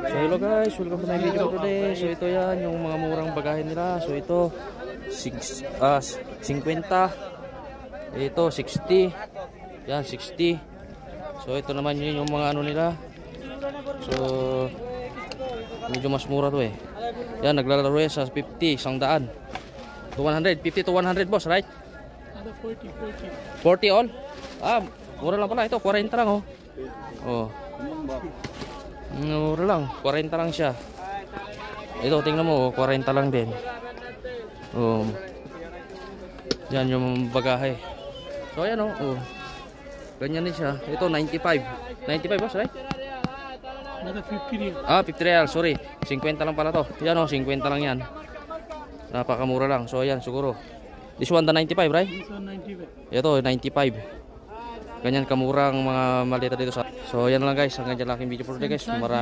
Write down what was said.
So hello guys, welcome to my video today. So ito yan, yung mga murang bagahe nila. So ito 50, ito 60, yan 60. So ito naman yun yung mga ano nila. So medyo mas mura to eh. Yan, naglalaro yan sa 50, 100 to 100, 50 to 100 boss, right? 40 all? Ah, mura lang pala ito, 40 lang oh. Oh. Mura lang, 40 lang siya. Ito, tingnan mo, 40 lang din. Yan yung bagahe. So ayan oh. Ganyan din siya. Ito 95. 95 boss, right? 50 real. Ah, 50 real, sorry. 50 lang pala to. Yan oh, 50 lang yan. Napakamura lang. So ayan, siguro. This one the 95, right? This one 95. Ito, 95. Ganyan kamurang mga malita dito sa. So yan lang guys, hanggang dyan lang aking video for today guys. Marami